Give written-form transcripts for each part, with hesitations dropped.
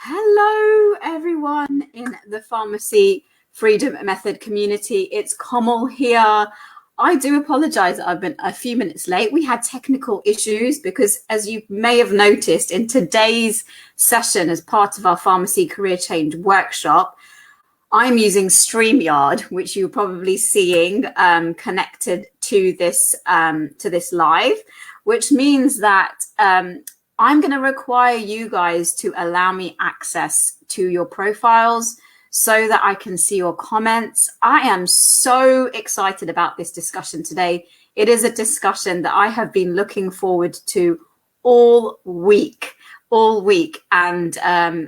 Hello, everyone in the Pharmacy Freedom Method community. It's Kamal here. I do apologize that I've been a few minutes late. We had technical issues because, as you may have noticed, in today's session as part of our Pharmacy Career Change workshop, I'm using StreamYard, which you're probably seeing connected to this live, which means that I'm going to require you guys to allow me access to your profiles so that I can see your comments. I am so excited about this discussion today. It is a discussion that I have been looking forward to all week. And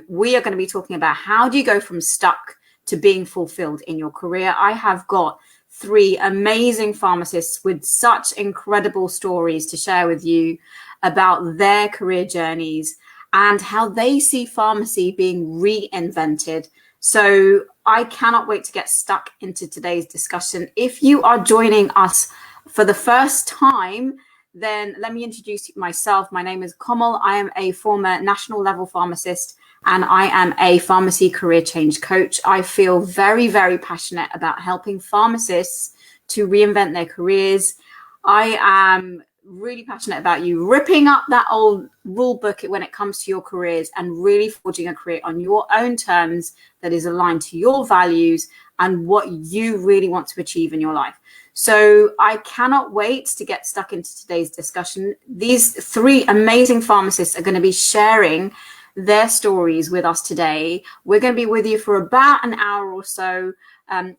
we are going to be talking about how do you go from stuck to being fulfilled in your career. I have got three amazing pharmacists with such incredible stories to share with you about their career journeys and how they see pharmacy being reinvented. So I cannot wait to get stuck into today's discussion. If you are joining us for the first time, then let me introduce myself. My name is Kamal. I am a former national level pharmacist and I am a pharmacy career change coach. I feel very, very passionate about helping pharmacists to reinvent their careers. I am really passionate about you ripping up that old rule book when it comes to your careers and really forging a career on your own terms that is aligned to your values and what you really want to achieve in your life. So I cannot wait to get stuck into today's discussion. These three amazing pharmacists are going to be sharing their stories with us today. We're going to be with you for about an hour or so.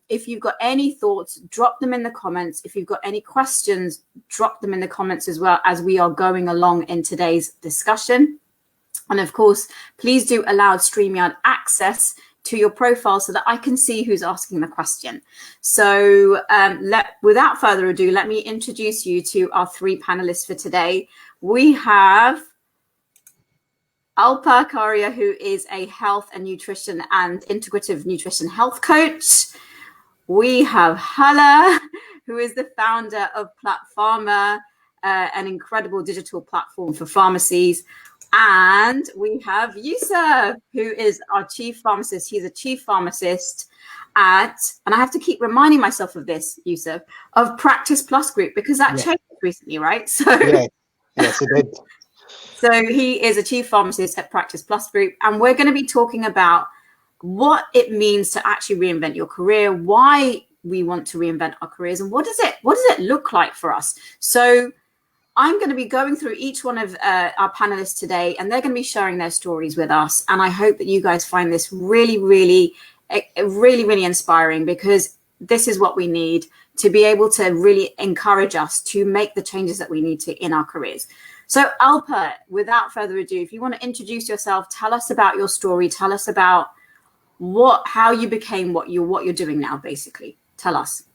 If you've got any thoughts, drop them in the comments. If you've got any questions, drop them in the comments as well as we are going along in today's discussion. And of course, please do allow StreamYard access to your profile so that I can see who's asking the question. So without further ado, let me introduce you to our three panelists for today. We have Alper, who is a health and nutrition and integrative nutrition health coach. We have Hala, who is the founder of Pharma, an incredible digital platform for pharmacies. And we have Yusuf, who is our chief pharmacist. He's a chief pharmacist at, and I have to keep reminding myself of this, Yusuf, of Practice Plus Group, because that changed recently, right? So yes, it did. So he is a chief pharmacist at Practice Plus Group, and we're going to be talking about what it means to actually reinvent your career, why we want to reinvent our careers, and what does it look like for us. So I'm going to be going through each one of our panelists today, and they're going to be sharing their stories with us. And I hope that you guys find this really inspiring, because this is what we need to be able to really encourage us to make the changes that we need to in our careers. So Alper, without further ado, if you want to introduce yourself, tell us about your story, tell us about how you became what you're doing now, basically. Tell us.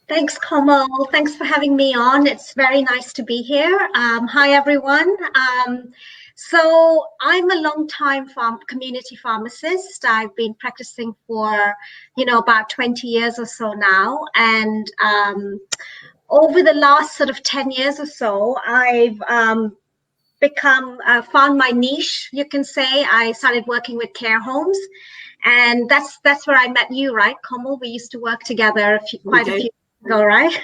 Thanks, Kamal. Thanks for having me on. It's very nice to be here. Hi, everyone. So I'm a long-time community pharmacist. I've been practicing for, about 20 years or so now. And over the last sort of 10 years or so, I've found my niche, you can say. I started working with care homes. And that's where I met you, right, Kamal? We used to work together quite a few years ago, right?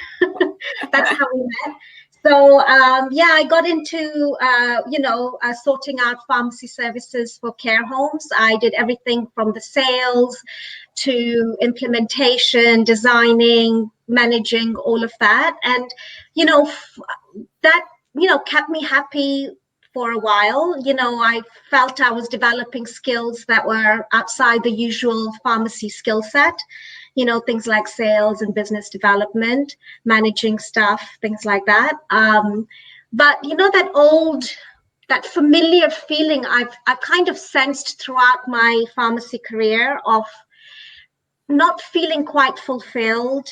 That's how we met. So, I got into, sorting out pharmacy services for care homes. I did everything from the sales to implementation, designing, managing, all of that. And, that, kept me happy for a while. I felt I was developing skills that were outside the usual pharmacy skill set. Things like sales and business development, managing stuff, things like that. But that familiar feeling I've kind of sensed throughout my pharmacy career of not feeling quite fulfilled,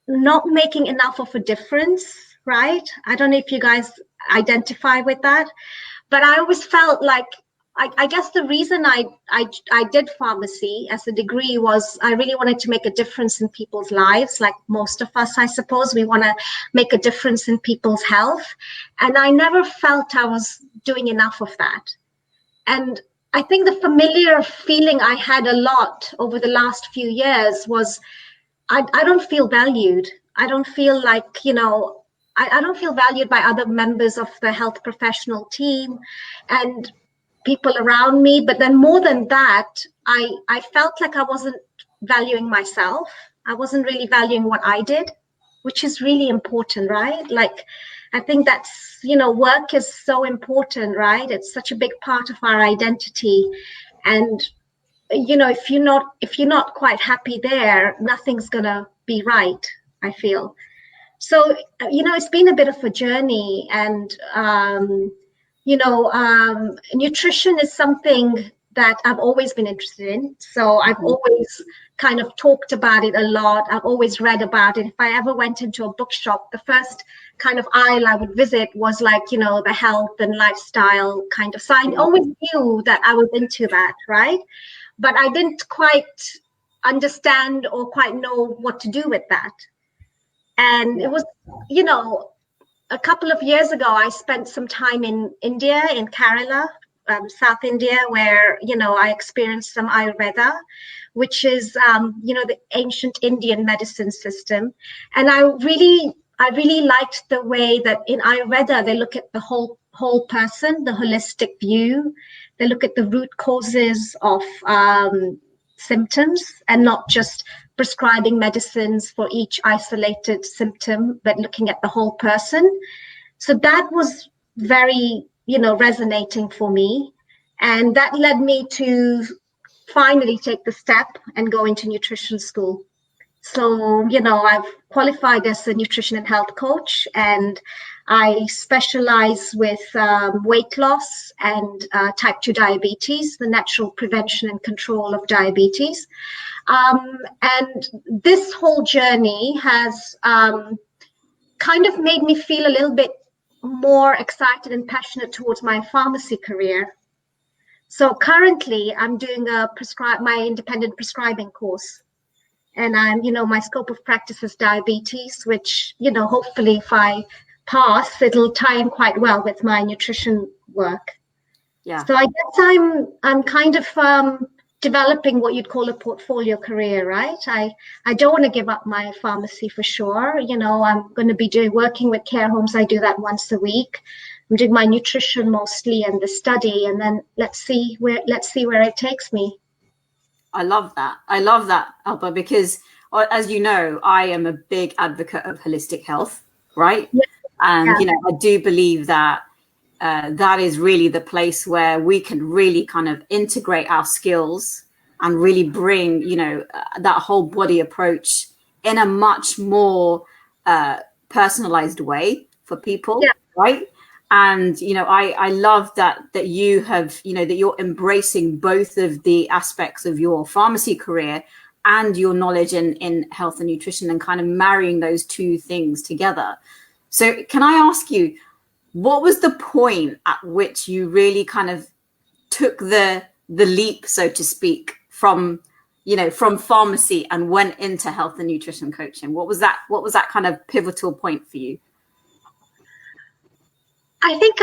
not making enough of a difference, right? I don't know if you guys identify with that, but I always felt like, I guess the reason I did pharmacy as a degree was I really wanted to make a difference in people's lives. Like most of us, I suppose, we want to make a difference in people's health. And I never felt I was doing enough of that. And I think the familiar feeling I had a lot over the last few years was I don't feel valued. I don't feel like, I don't feel valued by other members of the health professional team and people around me. But then more than that, I felt like I wasn't valuing myself. I wasn't really valuing what I did, which is really important, right? Like, I think that's, work is so important, right? It's such a big part of our identity. And if you're not quite happy there, nothing's gonna be right, I feel. So it's been a bit of a journey, and nutrition is something that I've always been interested in. So I've always kind of talked about it a lot. I've always read about it. If I ever went into a bookshop, the first kind of aisle I would visit was like, the health and lifestyle kind of. So I always knew that I was into that, right? But I didn't quite understand or quite know what to do with that. And it was, a couple of years ago, I spent some time in India, in Kerala, South India, where, I experienced some Ayurveda, which is, the ancient Indian medicine system. And I really liked the way that in Ayurveda, they look at the whole person, the holistic view. They look at the root causes of symptoms and not just prescribing medicines for each isolated symptom, but looking at the whole person. So that was very, resonating for me. And that led me to finally take the step and go into nutrition school. So, I've qualified as a nutrition and health coach, and I specialize with weight loss and type 2 diabetes, the natural prevention and control of diabetes. And this whole journey has kind of made me feel a little bit more excited and passionate towards my pharmacy career. So currently I'm doing my independent prescribing course. And I'm, my scope of practice is diabetes, which, hopefully if I pass, it'll tie in quite well with my nutrition work. Yeah. So I guess I'm kind of developing what you'd call a portfolio career, right? I don't want to give up my pharmacy for sure. I'm going to be working with care homes. I do that once a week. I'm doing my nutrition mostly and the study, and then let's see where it takes me. I love that, Alper, because as you know, I am a big advocate of holistic health, right? Yeah. And, I do believe that that is really the place where we can really kind of integrate our skills and really bring, that whole body approach in a much more personalized way for people, right? And, I love that you have, that you're embracing both of the aspects of your pharmacy career and your knowledge in health and nutrition and kind of marrying those two things together. So can I ask you, what was the point at which you really kind of took the leap, so to speak, from pharmacy and went into health and nutrition coaching? What was that kind of pivotal point for you? I think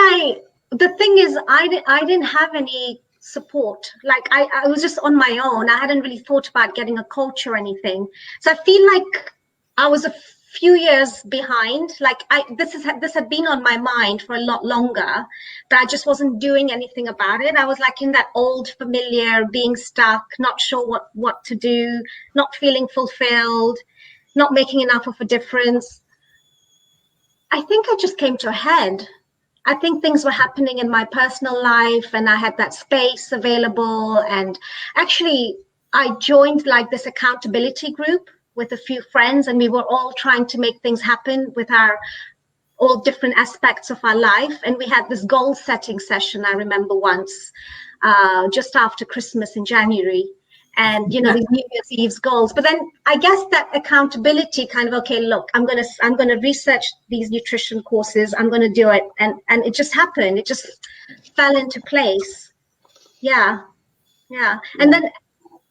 the thing is, I didn't have any support. Like I was just on my own. I hadn't really thought about getting a coach or anything. So I feel like I was a few years behind. Like this had been on my mind for a lot longer, but I just wasn't doing anything about it. I was like in that old familiar, being stuck, not sure what to do, not feeling fulfilled, not making enough of a difference. I think I just came to a head. I think things were happening in my personal life and I had that space available. And actually, I joined like this accountability group with a few friends, and we were all trying to make things happen with our all different aspects of our life. And we had this goal setting session, I remember once, just after Christmas in January. And, these New Year's Eve's goals. But then I guess that accountability kind of, okay, look, I'm going to research these nutrition courses. I'm going to do it. And it just happened. It just fell into place. Yeah. And then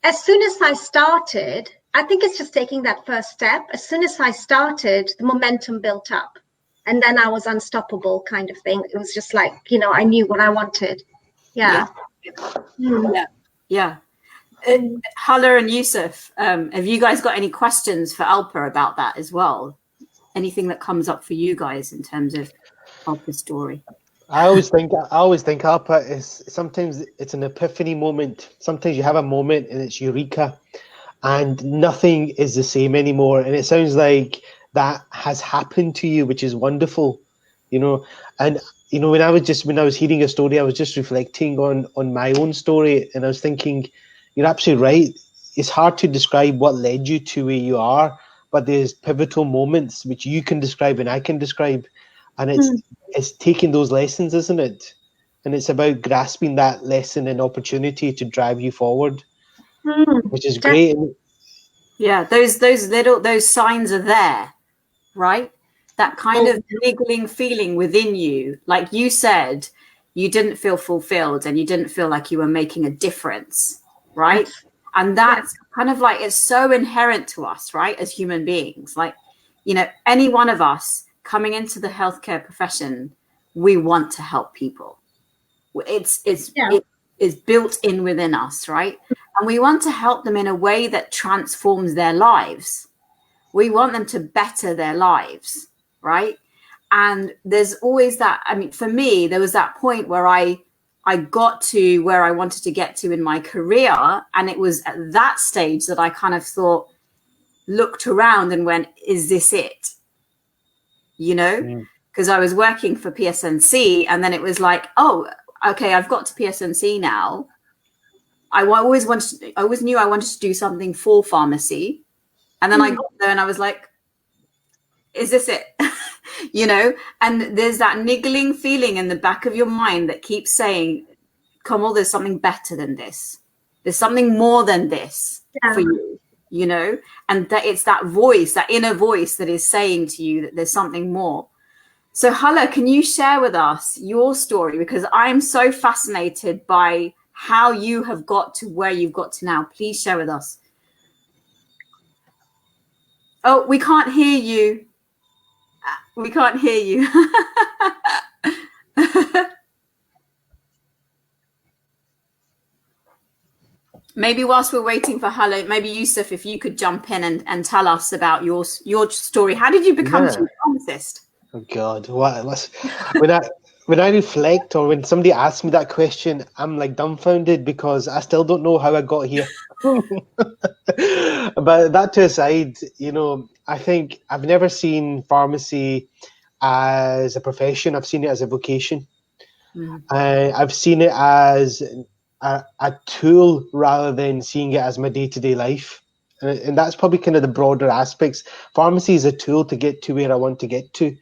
as soon as I started, I think it's just taking that first step. As soon as I started, the momentum built up. And then I was unstoppable kind of thing. It was just like, I knew what I wanted. Yeah. Yeah, yeah. Hala and Yusuf, have you guys got any questions for Alper about that as well? Anything that comes up for you guys in terms of Alper's story? I always think Alpa is sometimes it's an epiphany moment. Sometimes you have a moment and it's eureka, and nothing is the same anymore. And it sounds like that has happened to you, which is wonderful, you know. And when I was hearing a story, I was just reflecting on my own story, and I was thinking, you're absolutely right. It's hard to describe what led you to where you are, but there's pivotal moments which you can describe and I can describe, and it's taking those lessons, isn't it? And it's about grasping that lesson and opportunity to drive you forward, which is great. Yeah, those signs are there, right? That kind of niggling feeling within you, like you said, you didn't feel fulfilled and you didn't feel like you were making a difference, right? And that's kind of like, it's so inherent to us, right, as human beings. Like, any one of us coming into the healthcare profession, we want to help people. It is built in within us, right? And we want to help them in a way that transforms their lives. We want them to better their lives, right? And there's always that. I mean, for me, there was that point where I got to where I wanted to get to in my career. And it was at that stage that I kind of looked around and went, is this it? Because I was working for PSNC, and then it was like, oh, okay, I've got to PSNC now. I always knew I wanted to do something for pharmacy. And then I got there and I was like, is this it? And there's that niggling feeling in the back of your mind that keeps saying, Kamal, there's something better than this. There's something more than this for you, and that it's that voice, that inner voice that is saying to you that there's something more. So Hala, can you share with us your story? Because I'm so fascinated by how you have got to where you've got to now. Please share with us. Oh, we can't hear you. We can't hear you. Maybe whilst we're waiting for Hala, maybe Yusuf, if you could jump in and tell us about your story. How did you become a pharmacist? Oh God, when I reflect, or when somebody asks me that question, I'm like dumbfounded because I still don't know how I got here. But that to aside, I think I've never seen pharmacy as a profession. I've seen it as a vocation. I've seen it as a tool rather than seeing it as my day-to-day life. And that's probably kind of the broader aspects. Pharmacy is a tool to get to where I want to get to.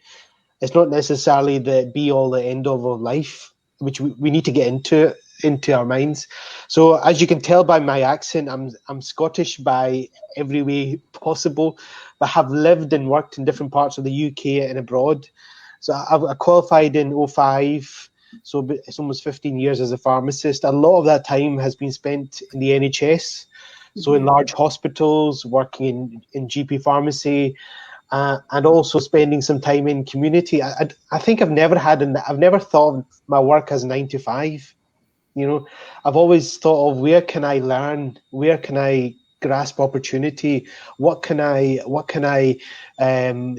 It's not necessarily the be-all, the end-all of life, which we need to get into our minds. So as you can tell by my accent, I'm Scottish by every way possible, but have lived and worked in different parts of the UK and abroad. So I qualified in 2005. So it's almost 15 years as a pharmacist. A lot of that time has been spent in the NHS, so in large hospitals, working in GP pharmacy, and also spending some time in community. I think I've never thought of my work as 9 to 5. I've always thought of where can I learn, where can I grasp opportunity, what can I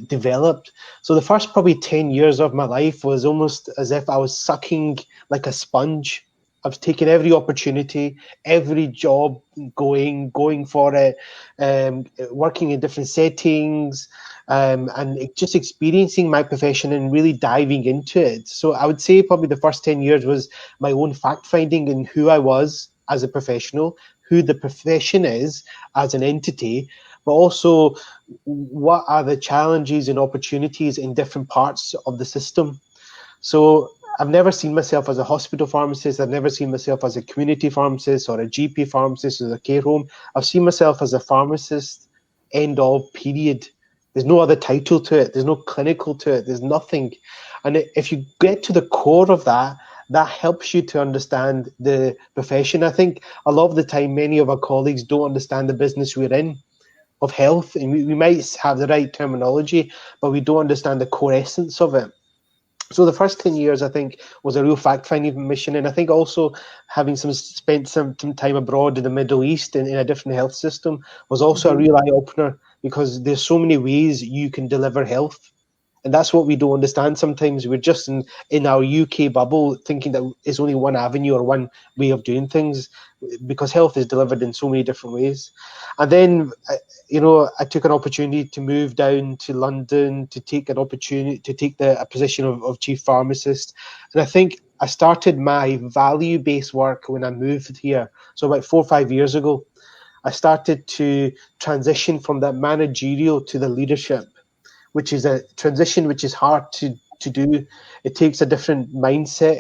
develop. So the first probably 10 years of my life was almost as if I was sucking like a sponge. I've taken every opportunity, every job, going for it, working in different settings, and just experiencing my profession and really diving into it. So I would say probably the first 10 years was my own fact finding in who I was as a professional, who the profession is as an entity, but also what are the challenges and opportunities in different parts of the system. So I've never seen myself as a hospital pharmacist. I've never seen myself as a community pharmacist or a GP pharmacist or a care home. I've seen myself as a pharmacist, end of, period. There's no other title to it. There's no clinical to it. There's nothing. And if you get to the core of that, that helps you to understand the profession. I think a lot of the time, many of our colleagues don't understand the business we're in of health. And we might have the right terminology, but we don't understand the core essence of it. So the first 10 years, I think, was a real fact-finding mission. And I think also having spent some time abroad in the Middle East in a different health system was also a real eye-opener, because there's so many ways you can deliver health. And that's what we don't understand sometimes. We're just in our UK bubble thinking that it's only one avenue or one way of doing things, because health is delivered in so many different ways. And then, I took an opportunity to move down to London to take a position of chief pharmacist. And I think I started my value-based work when I moved here. So about 4 or 5 years ago, I started to transition from that managerial to the leadership, which is a transition which is hard to do. It takes a different mindset.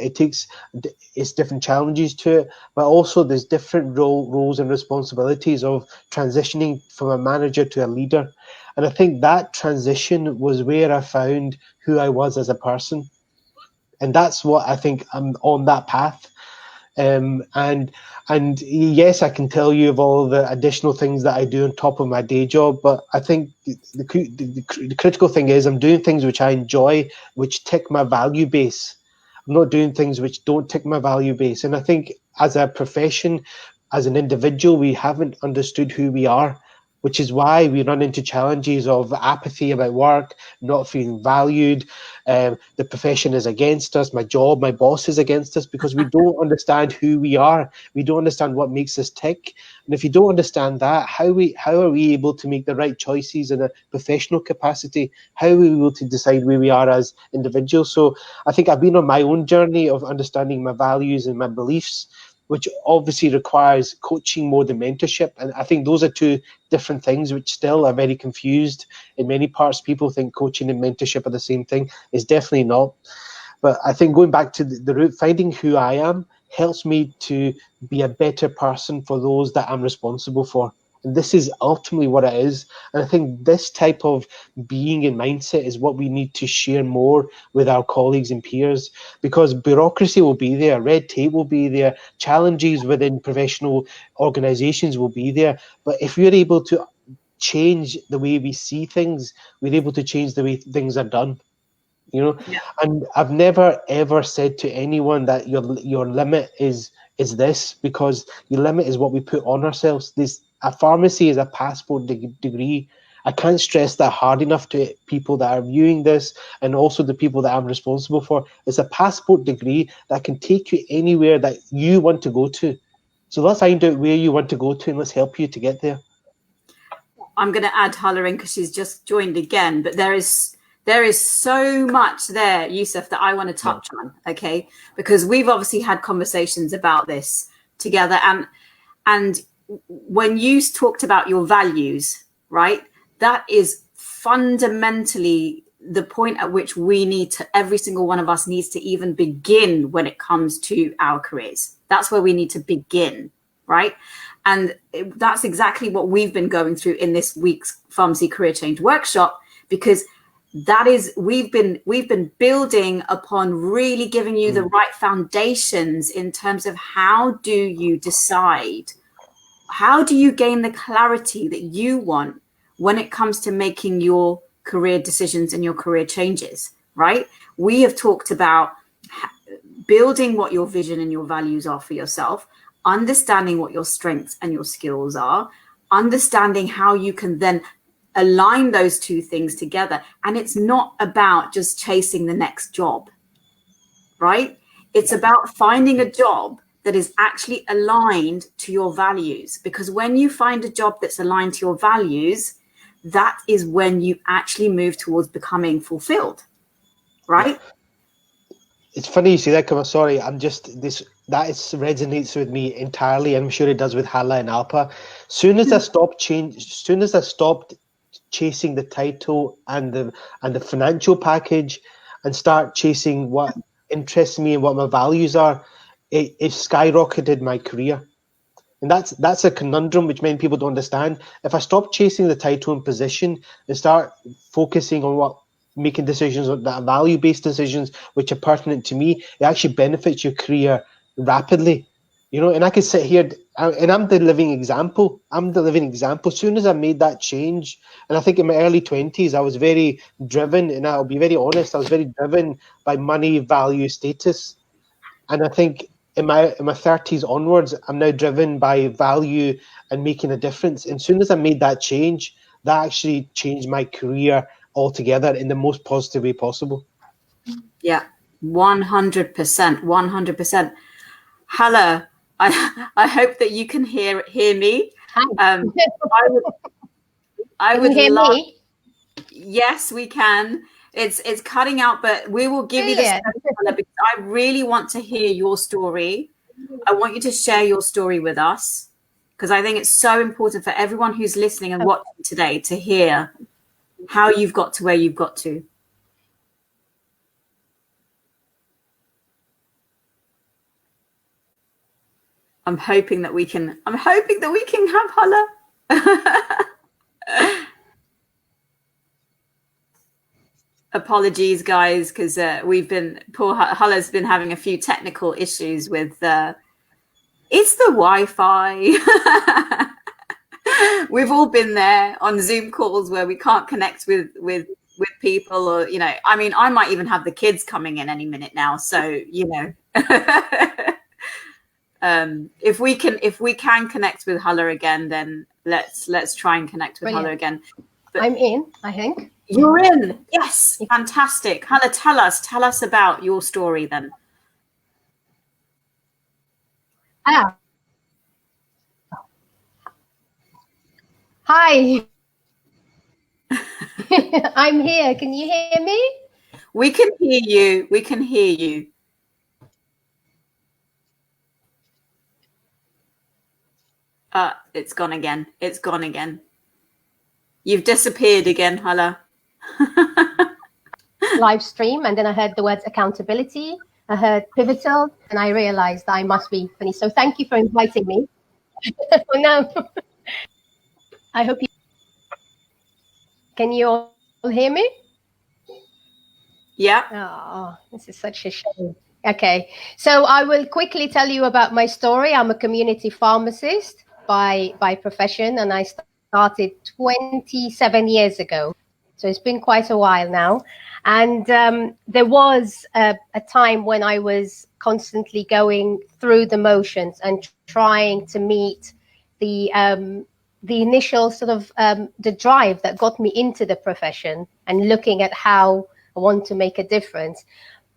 It's different challenges to it, but also there's different roles and responsibilities of transitioning from a manager to a leader. And I think that transition was where I found who I was as a person. And that's what I think I'm on that path. And yes, I can tell you of all the additional things that I do on top of my day job, but I think the critical thing is I'm doing things which I enjoy, which tick my value base. I'm not doing things which don't tick my value base. And I think as a profession, as an individual, we haven't understood who we are, which is why we run into challenges of apathy about work, not feeling valued. The profession is against us. My job, my boss is against us, because we don't understand who we are. We don't understand what makes us tick. And if you don't understand that, how are we able to make the right choices in a professional capacity? How are we able to decide where we are as individuals? So I think I've been on my own journey of understanding my values and my beliefs, which obviously requires coaching more than mentorship. And I think those are two different things which still are very confused. In many parts, people think coaching and mentorship are the same thing. It's definitely not. But I think going back to the root, finding who I am helps me to be a better person for those that I'm responsible for. And this is ultimately what it is. And I think this type of being and mindset is what we need to share more with our colleagues and peers, because bureaucracy will be there, red tape will be there, challenges within professional organizations will be there. But if we're able to change the way we see things, we're able to change the way things are done. Yeah. And I've never ever said to anyone that your limit is this, because your limit is what we put on ourselves. A pharmacy is a passport degree. I can't stress that hard enough to people that are viewing this, and also the people that I'm responsible for. It's a passport degree that can take you anywhere that you want to go to. So let's find out where you want to go to, and let's help you to get there. I'm going to add Hala in because she's just joined again, but there is so much there, Yusuf, that I want to touch on, okay? Because we've obviously had conversations about this together, and when you talked about your values, right, that is fundamentally the point at which every single one of us needs to even begin when it comes to our careers. That's where we need to begin, right? And that's exactly what we've been going through in this week's Pharmacy Career Change workshop, because that is, we've been building upon really giving you the right foundations in terms of how do you decide, how do you gain the clarity that you want when it comes to making your career decisions and your career changes, right? We have talked about building what your vision and your values are for yourself, understanding what your strengths and your skills are, understanding how you can then align those two things together. And it's not about just chasing the next job, right? It's about finding a job that is actually aligned to your values, because when you find a job that's aligned to your values, that is when you actually move towards becoming fulfilled, right? It's funny you say that, because sorry, that resonates with me entirely. I'm sure it does with Hala and Alpa. Soon as I stopped chasing the title and the financial package, and start chasing what interests me and what my values are, it skyrocketed my career. And that's a conundrum which many people don't understand. If I stop chasing the title and position and start focusing on making decisions that are value-based decisions which are pertinent to me, it actually benefits your career rapidly. You know, and I could sit here, and I'm the living example. I'm the living example. As soon as I made that change, and I think in my early 20s, I was very driven, and I'll be very honest, I was very driven by money, value, status. And I think in my 30s onwards, I'm now driven by value and making a difference. And as soon as I made that change, that actually changed my career altogether in the most positive way possible. Yeah, 100%, 100%. Hala, I hope that you can hear me. Hi. I Can would you hear love. me? Yes, we can. It's cutting out, but we will give you the Brilliant. space, Hala, because I really want to hear your story. I want you to share your story with us, because I think it's so important for everyone who's listening and watching today to hear how you've got to where you've got to. I'm hoping that we can have Hala. Apologies, guys, because poor Hala's been having a few technical issues with it's the Wi-Fi. We've all been there on Zoom calls where we can't connect with people, or I mean, I might even have the kids coming in any minute now, so if we can connect with Hala again, then let's try and connect with Hala again. But I'm in, I think. You're in. Yes, fantastic. Hala, tell us about your story then. Hi. I'm here. Can you hear me? We can hear you. We can hear you. It's gone again. It's gone again. You've disappeared again, Hala. Live stream, and then I heard the words accountability. I heard pivotal, and I realized I must be finished. So thank you for inviting me. No, I hope you can. You all hear me? Yeah. Oh, this is such a shame. Okay, so I will quickly tell you about my story. I'm a community pharmacist by profession, and I started 27 years ago. So it's been quite a while now. And there was a time when I was constantly going through the motions and trying to meet the initial sort of the drive that got me into the profession and looking at how I want to make a difference.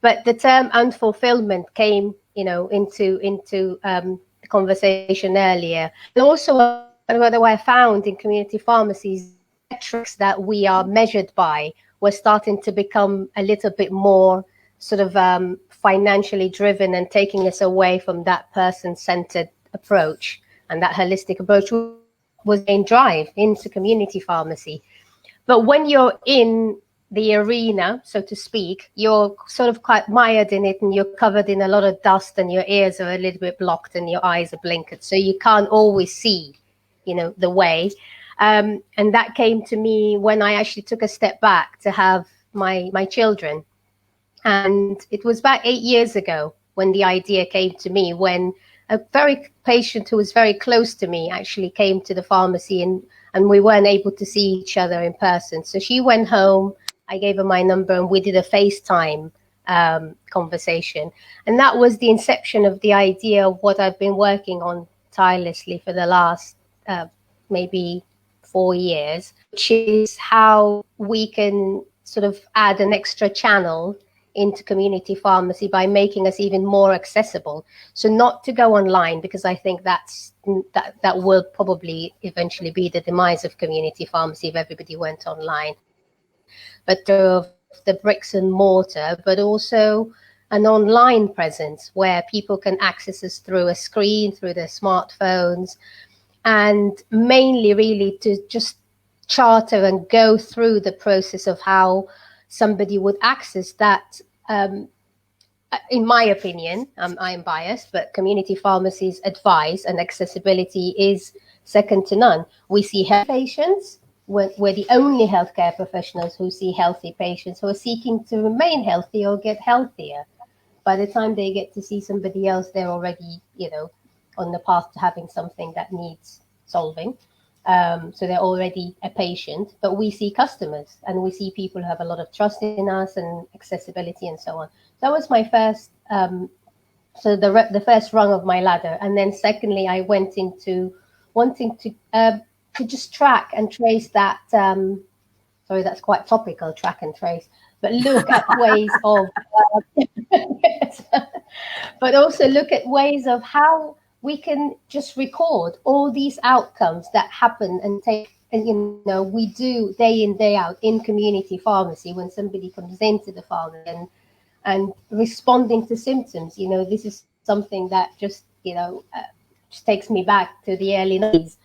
But the term unfulfillment came, into the conversation earlier. And also, what I found in community pharmacies, metrics that we are measured by were starting to become a little bit more sort of financially driven and taking us away from that person-centered approach. And that holistic approach was in drive into community pharmacy. But when you're in the arena, so to speak, you're sort of quite mired in it, and you're covered in a lot of dust, and your ears are a little bit blocked and your eyes are blinkered, so you can't always see, the way. And that came to me when I actually took a step back to have my children. And it was about 8 years ago when the idea came to me, when a very patient who was very close to me actually came to the pharmacy, and we weren't able to see each other in person. So she went home, I gave her my number, and we did a FaceTime conversation. And that was the inception of the idea of what I've been working on tirelessly for the last maybe 4 years, which is how we can sort of add an extra channel into community pharmacy by making us even more accessible. So not to go online, because I think that will probably eventually be the demise of community pharmacy if everybody went online. But of the bricks and mortar, but also an online presence where people can access us through a screen, through their smartphones, and mainly really to just charter and go through the process of how somebody would access that. In my opinion, I'm biased, but community pharmacy's advice and accessibility is second to none. We see health patients. We're the only healthcare professionals who see healthy patients who are seeking to remain healthy or get healthier. By the time they get to see somebody else, they're already, on the path to having something that needs solving. So they're already a patient, but we see customers and we see people who have a lot of trust in us and accessibility and so on. That was my first, so the first rung of my ladder. And then secondly, I went into wanting to just track and trace that, sorry, that's quite topical, track and trace, but look at ways of, but also look at ways of how we can just record all these outcomes that happen and take, and we do day in, day out in community pharmacy when somebody comes into the pharmacy and responding to symptoms. This is something that just, just takes me back to the early 90s.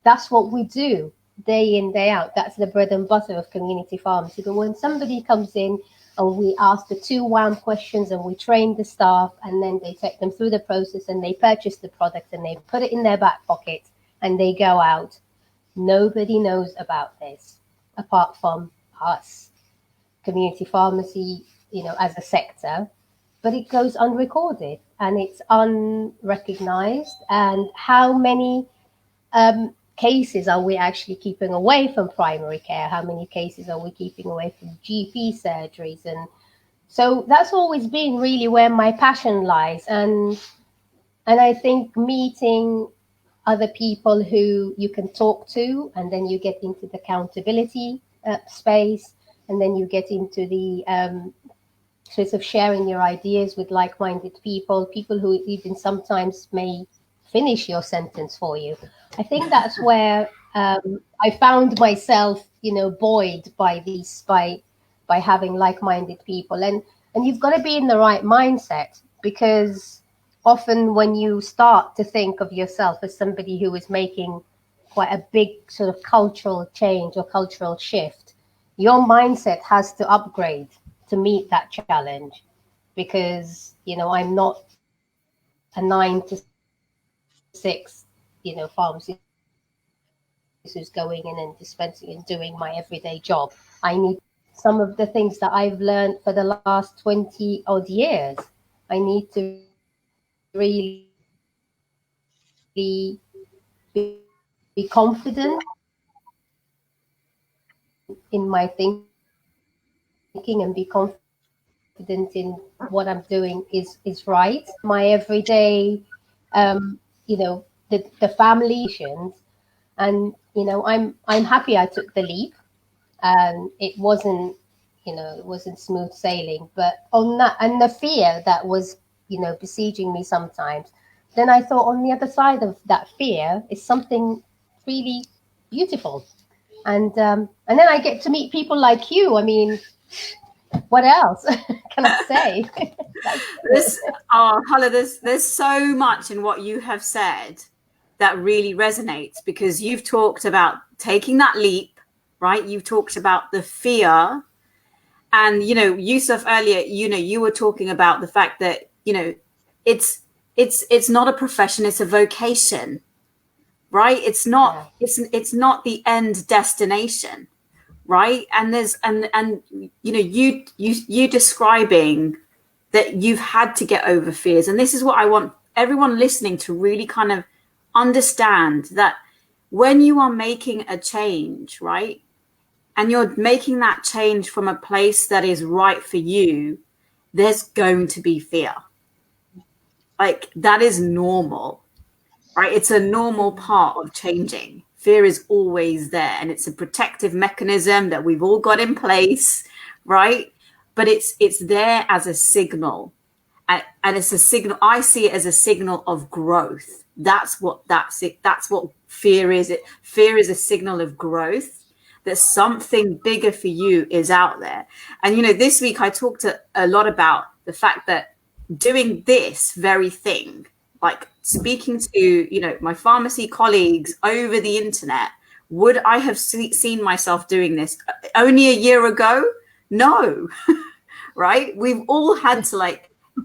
That's what we do day in, day out. That's the bread and butter of community pharmacy. But when somebody comes in and we ask the 2 wham questions and we train the staff, and then they take them through the process and they purchase the product and they put it in their back pocket and they go out, nobody knows about this apart from us, community pharmacy, as a sector, but it goes unrecorded and it's unrecognized. And how many cases are we actually keeping away from primary care? How many cases are we keeping away from GP surgeries? And so that's always been really where my passion lies. And I think meeting other people who you can talk to, and then you get into the accountability space, and then you get into the sort of sharing your ideas with like-minded people who even sometimes may finish your sentence for you. I think that's where I found myself, buoyed by having like-minded people. And you've got to be in the right mindset, because often when you start to think of yourself as somebody who is making quite a big sort of cultural change or cultural shift, your mindset has to upgrade to meet that challenge, because, I'm not a 9 to 6, pharmacist who's going in and dispensing and doing my everyday job. I need some of the things that I've learned for the last 20 odd years. I need to really be confident in my thinking and be confident in what I'm doing is right. My everyday, the family, and I'm happy I took the leap. And it wasn't smooth sailing, but on that, and the fear that was besieging me sometimes, then I thought on the other side of that fear is something really beautiful. And then I get to meet people like you. I mean, what else can I say? Hala, there's so much in what you have said that really resonates, because you've talked about taking that leap, right? You've talked about the fear, and Yusuf earlier, you were talking about the fact that it's not a profession, it's a vocation, right? It's not it's not the end destination, right? And there's and you describing that you've had to get over fears, and this is what I want everyone listening to really kind of understand, that when you are making a change, right, and you're making that change from a place that is right for you, there's going to be fear. Like, that is normal, right? It's a normal part of changing. Fear is always there, and it's a protective mechanism that we've all got in place, right? But it's there as a signal, and it's a signal. I see it as a signal of growth. That's what fear is. Fear is a signal of growth, that something bigger for you is out there. And this week I talked a lot about the fact that doing this very thing, like speaking to my pharmacy colleagues over the internet, would I have seen myself doing this only a year ago? No. Right? We've all had to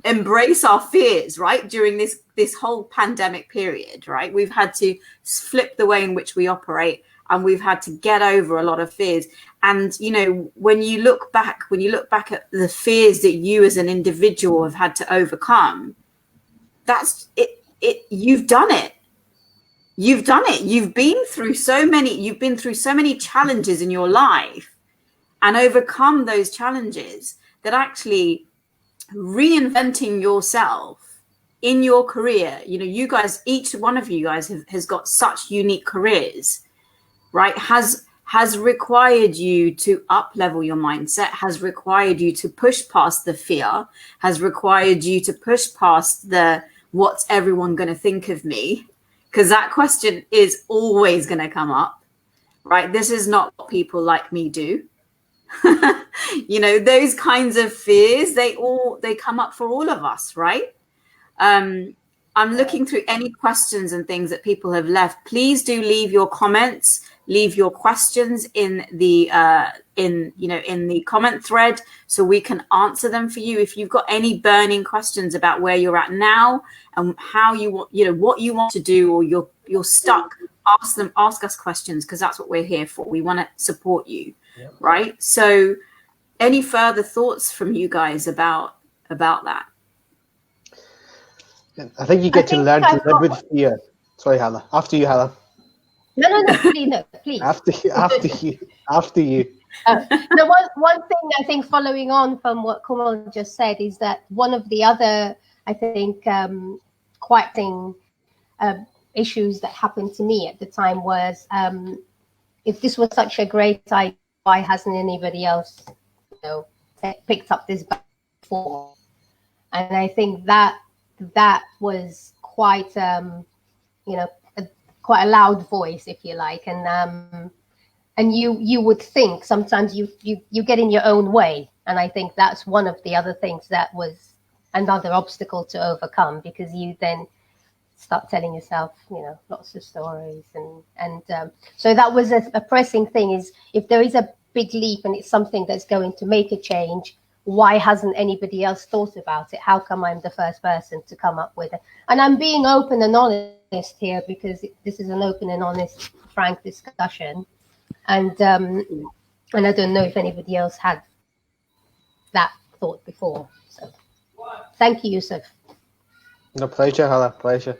embrace our fears, right, during this whole pandemic period, right? We've had to flip the way in which we operate, and we've had to get over a lot of fears. And when you look back at the fears that you as an individual have had to overcome, that's it. you've done it. You've done it. You've been through so many challenges in your life and overcome those challenges, that actually reinventing yourself in your career, you guys, each one of you guys has got such unique careers, right? Has required you to up level your mindset, has required you to push past the fear, has required you to push past the what's everyone going to think of me, because that question is always going to come up, right? This is not what people like me do. Those kinds of fears, they come up for all of us, right? I'm looking through any questions and things that people have left. Please do leave your comments, leave your questions in the in the comment thread, so we can answer them for you. If you've got any burning questions about where you're at now and how you want, what you want to do, or you're stuck, ask us questions, because that's what we're here for. We want to support you. Yep. Right? So any further thoughts from you guys about that? I think you get to learn to live with fear. Sorry, Hala. After you, Hala. No, please. After you. The one thing I think, following on from what Kamal just said, is that one of the other, I think, quite issues that happened to me at the time was, if this was such a great idea, why hasn't anybody else, picked up this before? And I think that was quite, quite a loud voice, if you like, and you would think sometimes you get in your own way, and I think that's one of the other things that was another obstacle to overcome, because you then start telling yourself, lots of stories, and so that was a pressing thing, is if there is a big leap and it's something that's going to make a change, why hasn't anybody else thought about it? How come I'm the first person to come up with it? And I'm being open and honest here, because this is an open and honest, frank discussion, and I don't know if anybody else had that thought before. So thank you, Yusuf. No, pleasure, Hala, pleasure.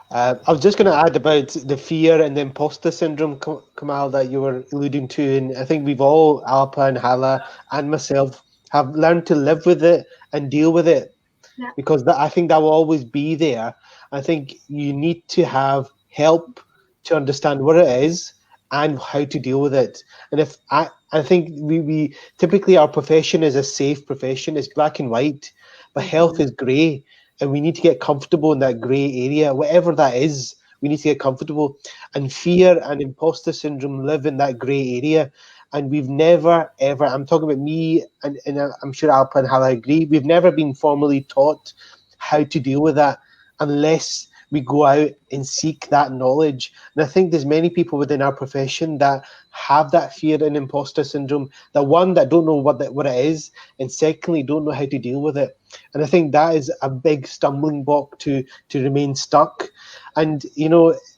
I was just going to add about the fear and the imposter syndrome, Kamal, that you were alluding to. And I think we've all, Alper and Hala and myself, have learned to live with it and deal with it. Yeah. Because I think that will always be there. I think you need to have help to understand what it is and how to deal with it. And if I think we typically, our profession is a safe profession. It's black and white, but health is grey. And we need to get comfortable in that grey area, whatever that is. We need to get comfortable. And fear and imposter syndrome live in that grey area. And we've never, ever, I'm talking about me, and I'm sure Alper and Hala agree, we've never been formally taught how to deal with that unless we go out and seek that knowledge. And I think there's many people within our profession that have that fear and imposter syndrome, that one, that don't know what it is, and secondly, don't know how to deal with it. And I think that is a big stumbling block to remain stuck. And,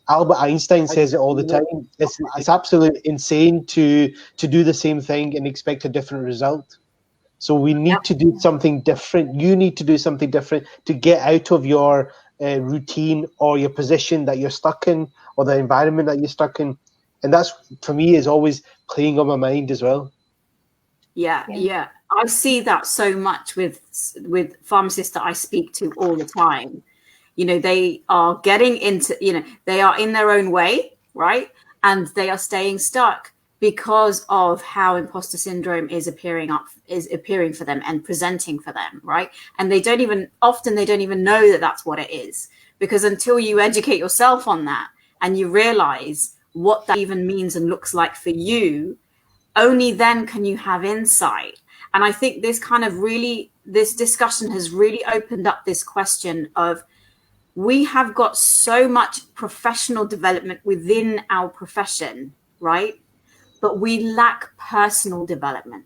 Albert Einstein says it all the time. It's absolutely insane to do the same thing and expect a different result. So we need to do something different. You need to do something different to get out of your routine or your position that you're stuck in, or the environment that you're stuck in. And that's, for me, is always playing on my mind as well. Yeah. I see that so much with pharmacists that I speak to all the time. They are getting into, they are in their own way, right? And they are staying stuck because of how imposter syndrome is appearing for them and presenting for them, right? And they don't even know that that's what it is, because until you educate yourself on that and you realize what that even means and looks like for you, only then can you have insight. And I think this discussion has really opened up this question of, we have got so much professional development within our profession, right? But we lack personal development,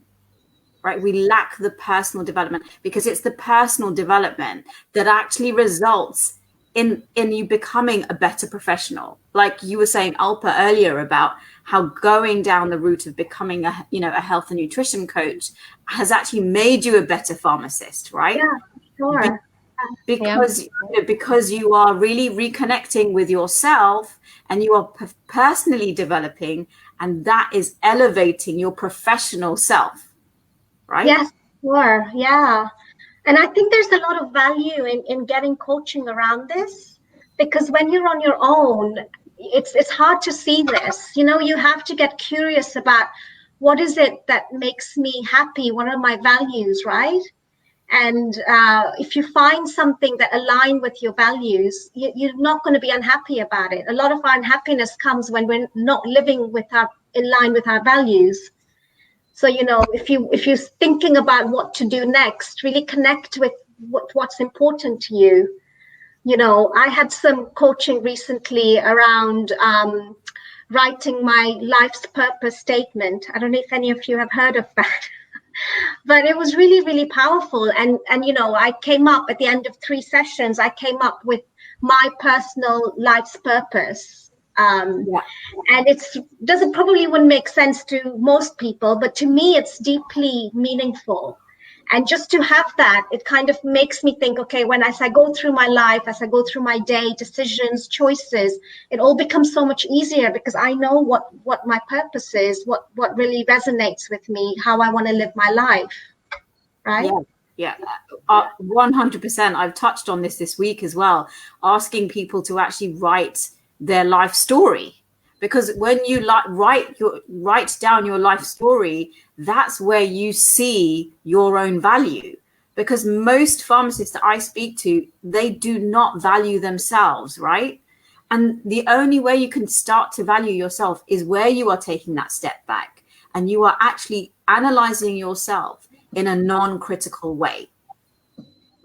right? We lack the personal development, because it's the personal development that actually results in you becoming a better professional. Like you were saying, Alper, earlier, about how going down the route of becoming a health and nutrition coach has actually made you a better pharmacist, right? Yeah, sure. because you are really reconnecting with yourself and you are personally developing, and that is elevating your professional self, right? Yes, sure. Yeah. And I think there's a lot of value in getting coaching around this, because when you're on your own, it's hard to see this. You know, you have to get curious about what is it that makes me happy? What are my values, right? And if you find something that align with your values, you're not going to be unhappy about it. A lot of our unhappiness comes when we're not living in line with our values. So, you know, if you're thinking about what to do next, really connect with what's important to you. You know, I had some coaching recently around writing my life's purpose statement. I don't know if any of you have heard of that. But it was really, really powerful. And you know, I came up at the end of 3 sessions, I came up with my personal life's purpose. And probably wouldn't make sense to most people, but to me, it's deeply meaningful. And just to have that, it kind of makes me think, okay, as I go through my life, as I go through my day, decisions, choices, it all becomes so much easier because I know what my purpose is, what really resonates with me, how I want to live my life, right? Yeah, 100%. I've touched on this week as well, asking people to actually write their life story. Because when you write down your life story, that's where you see your own value. Because most pharmacists that I speak to, they do not value themselves, right? And the only way you can start to value yourself is where you are taking that step back and you are actually analyzing yourself in a non-critical way,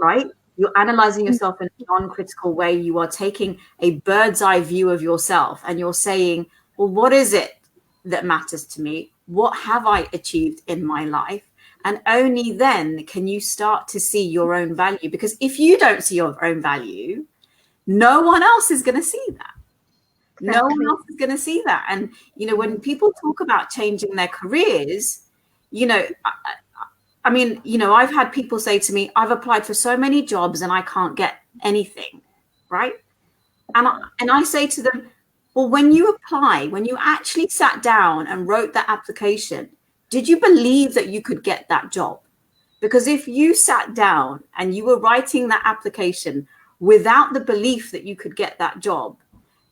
right? You're analyzing yourself in a non-critical way. You are taking a bird's eye view of yourself and you're saying, well, what is it that matters to me? What have I achieved in my life? And only then can you start to see your own value. Because if you don't see your own value, no one else is going to see that. Exactly. No one else is going to see that. And, you know, when people talk about changing their careers, you know, I mean, you know, I've had people say to me, I've applied for so many jobs and I can't get anything, right? And I say to them, well, when you actually sat down and wrote that application, did you believe that you could get that job? Because if you sat down and you were writing that application without the belief that you could get that job,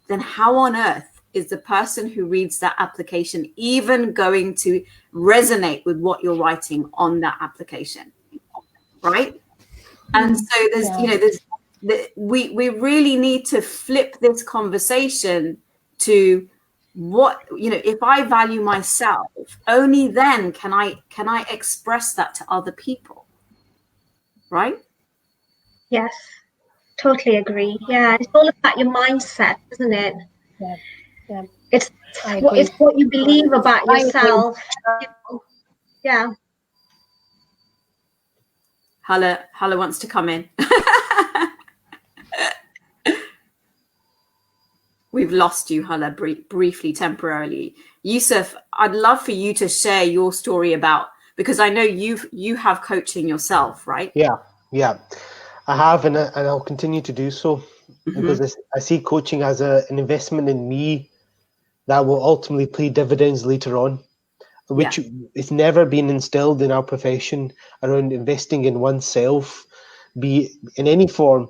then how on earth is the person who reads that application even going to resonate with what you're writing on that application, right? And so we really need to flip this conversation to what, you know, if I value myself, only then can I express that to other people, right? Yes, totally agree. Yeah, it's all about your mindset, isn't it? Yeah. It's what you believe about yourself. Yeah. Hala wants to come in. We've lost you, Hala, briefly, temporarily. Yusuf, I'd love for you to share your story because I know you have coaching yourself, right? Yeah, I have, and I'll continue to do so because I see coaching as an investment in me that will ultimately pay dividends later on, which it's never been instilled in our profession around investing in oneself, be in any form.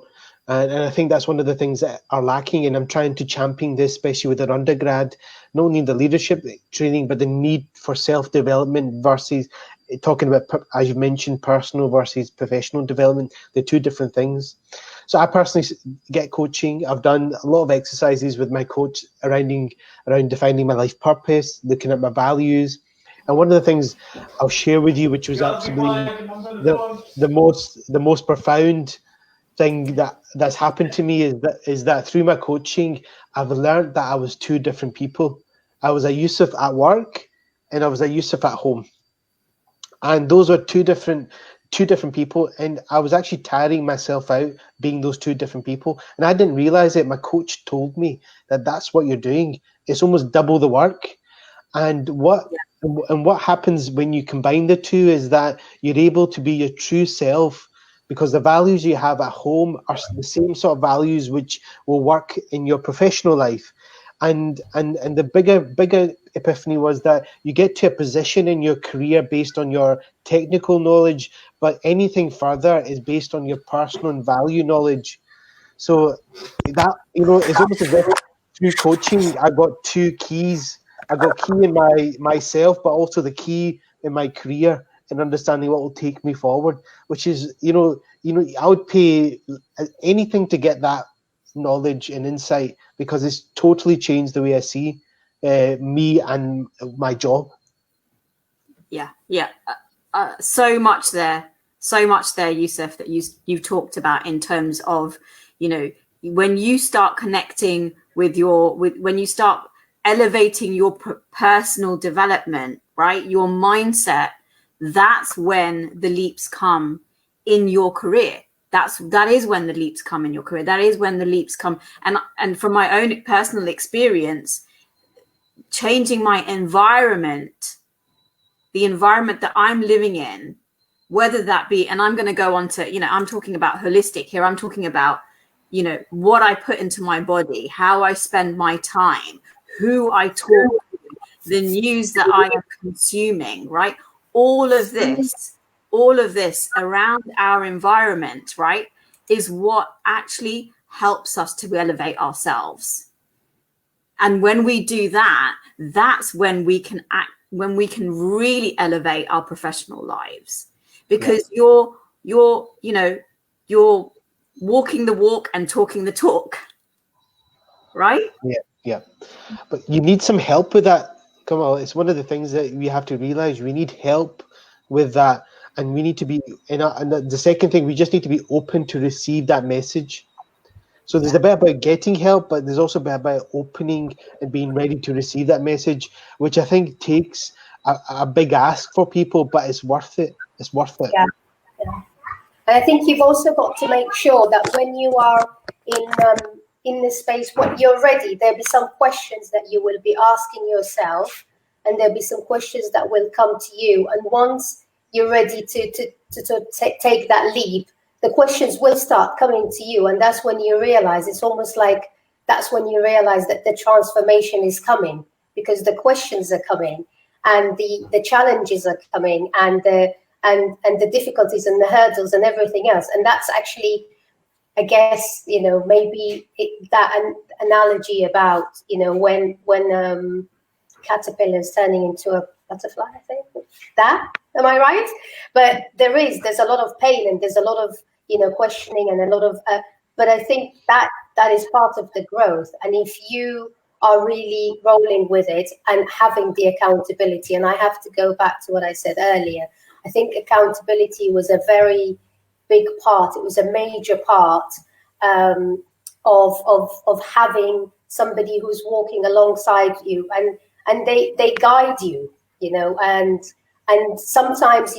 And I think that's one of the things that are lacking, and I'm trying to champion this, especially with our undergrad, not only the leadership training, but the need for self-development versus talking about, as you mentioned, personal versus professional development. They're two different things. So I personally get coaching. I've done a lot of exercises with my coach around defining my life purpose, looking at my values. And one of the things I'll share with you, which was absolutely the most profound thing that's happened to me is that through my coaching, I've learned that I was two different people. I was a Yusuf at work and I was a Yusuf at home. And those were two different people. And I was actually tiring myself out being those two different people. And I didn't realize it. My coach told me that that's what you're doing. It's almost double the work. And what happens when you combine the two is that you're able to be your true self because the values you have at home are the same sort of values which will work in your professional life. And the bigger epiphany was that you get to a position in your career based on your technical knowledge, but anything further is based on your personal and value knowledge. So that, it's almost as if through coaching I got two keys. I got key in myself, but also the key in my career and understanding what will take me forward, which is, I would pay anything to get that knowledge and insight, because it's totally changed the way I see me and my job. Yeah. So much there, Yusuf, that you've talked about in terms of, when you start connecting with when you start elevating your personal development, right? Your mindset, that's when the leaps come in your career. That is when the leaps come in your career. That is when the leaps come. And from my own personal experience, changing my environment, the environment that I'm living in, whether that be, and I'm going to go on to, I'm talking about holistic here. I'm talking about, what I put into my body, how I spend my time, who I talk to, the news that I am consuming, right? All of this around our environment, right, is what actually helps us to elevate ourselves. And when we do that, that's when we can really elevate our professional lives, because you're walking the walk and talking the talk, right? Yeah. But you need some help with that. Come on, it's one of the things that we have to realize. We need help with that, and we need to be. And the second thing, we just need to be open to receive that message. So there's a bit about getting help, but there's also a bit about opening and being ready to receive that message, which I think takes a big ask for people, but it's worth it. It's worth it. Yeah. And I think you've also got to make sure that when you are in this space, when you're ready, there'll be some questions that you will be asking yourself, and there'll be some questions that will come to you. And once you're ready to take that leap, the questions will start coming to you. And that's when you realize, it's almost like that's when you realize that the transformation is coming, because the questions are coming and the challenges are coming, and the difficulties and the hurdles and everything else. And that's actually, I guess, maybe that analogy about, when caterpillars turning into a butterfly, I think. Am I right? But there's a lot of pain, and there's a lot of, questioning, and a lot of, but I think that is part of the growth. And if you are really rolling with it and having the accountability, and I have to go back to what I said earlier, I think accountability was a very big part. It was a major part of having somebody who's walking alongside you, and they guide you, and sometimes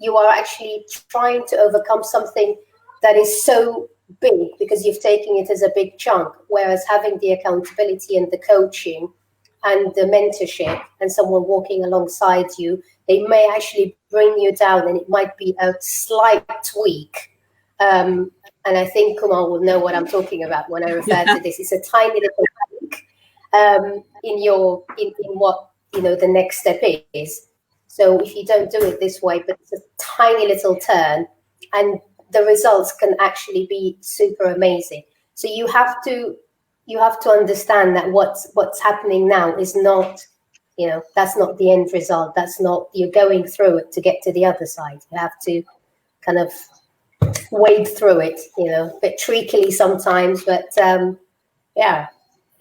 you are actually trying to overcome something that is so big because you've taken it as a big chunk, whereas having the accountability and the coaching and the mentorship and someone walking alongside you, they may actually bring you down, and it might be a slight tweak. And I think Kumar will know what I'm talking about when I refer to this. It's a tiny little tweak in what the next step is. So if you don't do it this way, but it's a tiny little turn, and the results can actually be super amazing. So you have to understand that what's happening now is not, that's not the end result. That's not, you're going through it to get to the other side. You have to kind of wade through it, a bit treacly sometimes, but yeah,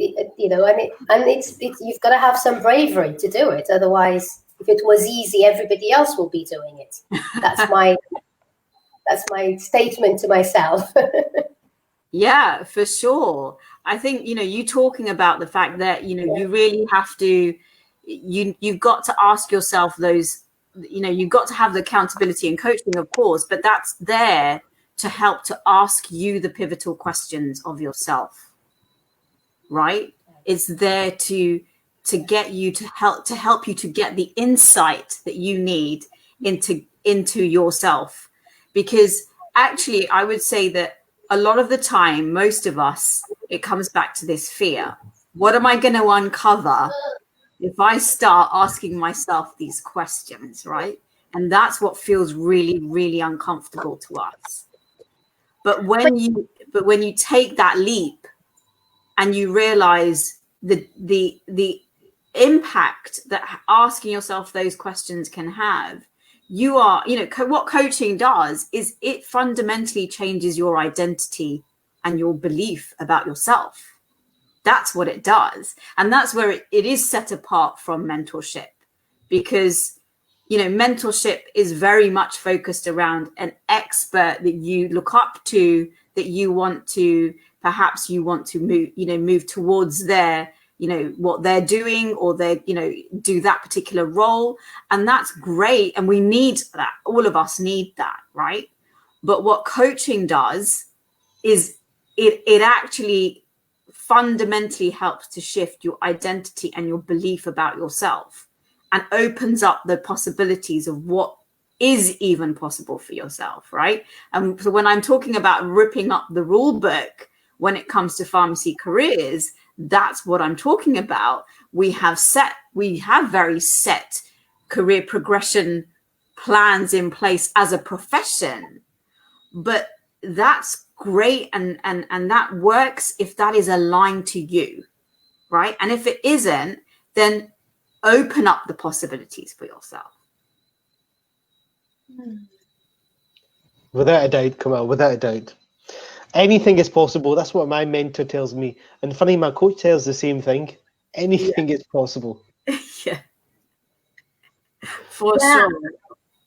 and it's you've got to have some bravery to do it. Otherwise, if it was easy, everybody else will be doing it. That's my statement to myself. Yeah, for sure. I think, you talking about the fact that, you really have to, you've got to ask yourself those, you've got to have the accountability and coaching, of course, but that's there to help to ask you the pivotal questions of yourself, right? It's there to get you to help you to get the insight that you need into yourself. because actually I would say that a lot of the time, most of us, it comes back to this fear. What am I going to uncover if I start asking myself these questions, right? And that's what feels really, really uncomfortable to us. But when you take that leap and you realize the impact that asking yourself those questions can have, what coaching does is it fundamentally changes your identity and your belief about yourself. That's what it does. And that's where it is set apart from mentorship, because, mentorship is very much focused around an expert that you look up to, that you want to move towards their, what they're doing, or they, do that particular role. And that's great. And we need that. All of us need that, right? But what coaching does is it actually fundamentally helps to shift your identity and your belief about yourself, and opens up the possibilities of what is even possible for yourself, right? And so when I'm talking about ripping up the rule book when it comes to pharmacy careers, that's what I'm talking about. We have very set career progression plans in place as a profession, but that's great, and that works if that is aligned to you, right? And if it isn't, then open up the possibilities for yourself. Without a doubt, Kamal, without a doubt. Anything is possible. That's what my mentor tells me. And funny, my coach tells the same thing. Anything is possible. Yeah. For sure.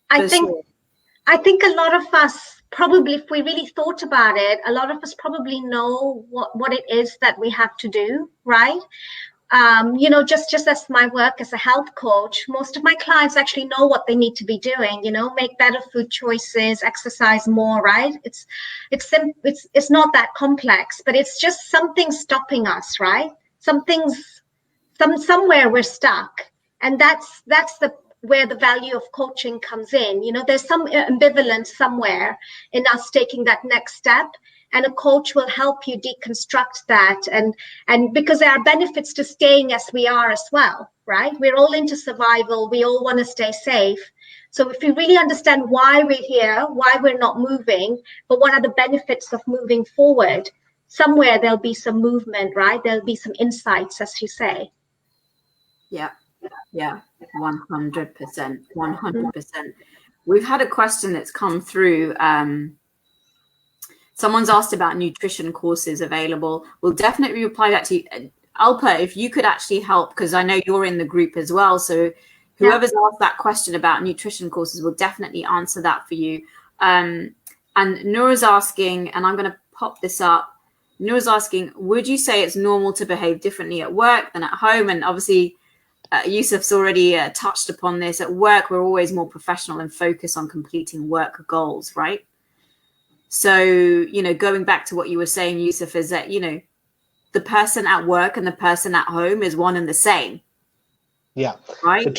I think a lot of us, probably, if we really thought about it, a lot of us probably know what it is that we have to do, right? Just as my work as a health coach, most of my clients actually know what they need to be doing, make better food choices, exercise more, right? It's not that complex, but it's just something stopping us, right? Somewhere we're stuck. And that's where the value of coaching comes in. There's some ambivalence somewhere in us taking that next step, and a coach will help you deconstruct that. And because there are benefits to staying as we are as well, right? We're all into survival. We all want to stay safe. So if you really understand why we're here, why we're not moving, but what are the benefits of moving forward, somewhere there'll be some movement, right? There'll be some insights, as you say. Yeah. 100%. 100%. We've had a question that's come through. Someone's asked about nutrition courses available. We'll definitely reply back to you. Alper, if you could actually help, because I know you're in the group as well. So whoever's asked that question about nutrition courses will definitely answer that for you. And Noura's asking, and I'm going to pop this up. Noura's asking, would you say it's normal to behave differently at work than at home? And obviously, Yusuf's already touched upon this. At work, we're always more professional and focused on completing work goals, right? So, going back to what you were saying, Yusuf, is that, the person at work and the person at home is one and the same. Yeah. Right?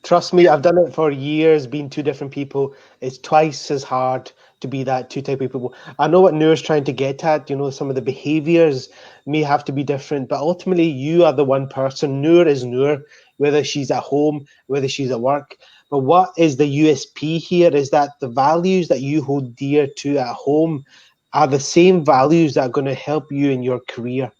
Trust me, I've done it for years, being two different people. It's twice as hard to be that two type of people. I know what Noor's trying to get at. Some of the behaviors may have to be different, but ultimately you are the one person. Noor is Noor, whether she's at home, whether she's at work. But what is the USP here is that the values that you hold dear to at home are the same values that are going to help you in your career.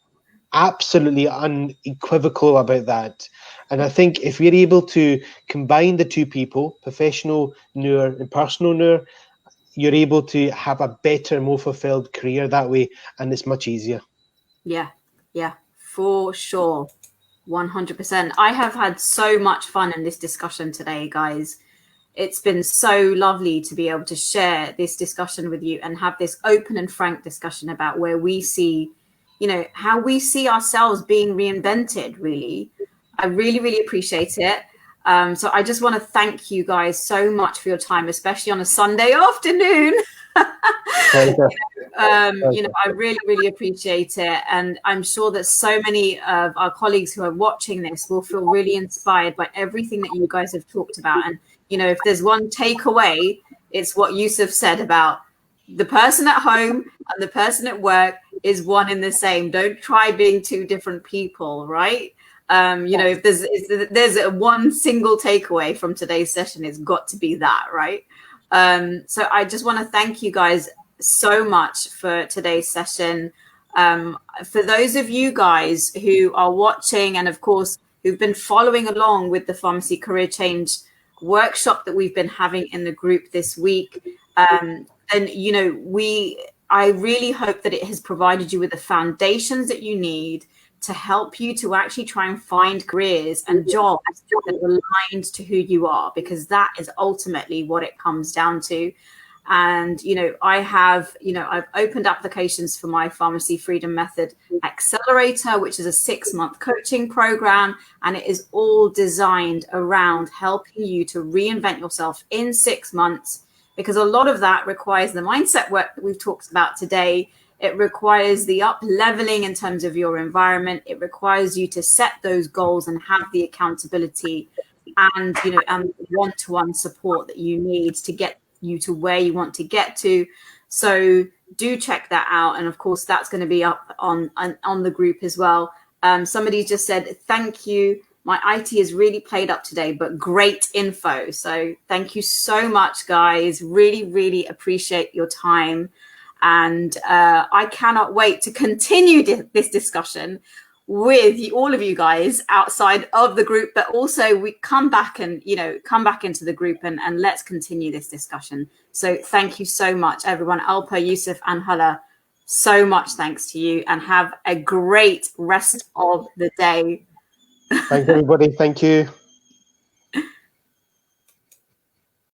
Absolutely unequivocal about that. And I think if we're able to combine the two people, professional Noor and personal Noor, you're able to have a better, more fulfilled career that way, and it's much easier. Yeah, for sure. 100%. I have had so much fun in this discussion today, guys. It's been so lovely to be able to share this discussion with you and have this open and frank discussion about where we see, how we see ourselves being reinvented, really. I really, really appreciate it. So I just want to thank you guys so much for your time, especially on a Sunday afternoon. I really, really appreciate it. And I'm sure that so many of our colleagues who are watching this will feel really inspired by everything that you guys have talked about. And, if there's one takeaway, It's what Yusuf said about the person at home and the person at work is one in the same. Don't try being two different people, right? You know, if there's a one single takeaway from today's session, it's got to be that, right? So I just want to thank you guys so much for today's session. For those of you guys who are watching and of course who've been following along with the Pharmacy Career Change workshop that we've been having in the group this week, and you know, I really hope that it has provided you with the foundations that you need to help you to actually try and find careers and jobs that are aligned to who you are, because that is ultimately what it comes down to. And, you know, I've opened applications for my Pharmacy Freedom Method Accelerator, which is a 6-month coaching program. And it is all designed around helping you to reinvent yourself in 6 months, because a lot of that requires the mindset work that we've talked about today. It requires the up leveling in terms of your environment. It requires you to set those goals and have the accountability and, you know, and one-to-one support that you need to get you to where you want to get to. So do check that out. And of course, that's going to be up on the group as well. Somebody just said, thank you. My IT is really played up today, but great info. So thank you so much, guys. Really, really appreciate your time. And I cannot wait to continue this discussion with all of you guys outside of the group, but also we come back and, you know, come back into the group and let's continue this discussion. So thank you so much, everyone. Alper, Yusuf and Hala, so much thanks to you, and have a great rest of the day. Thanks, everybody. Thank you.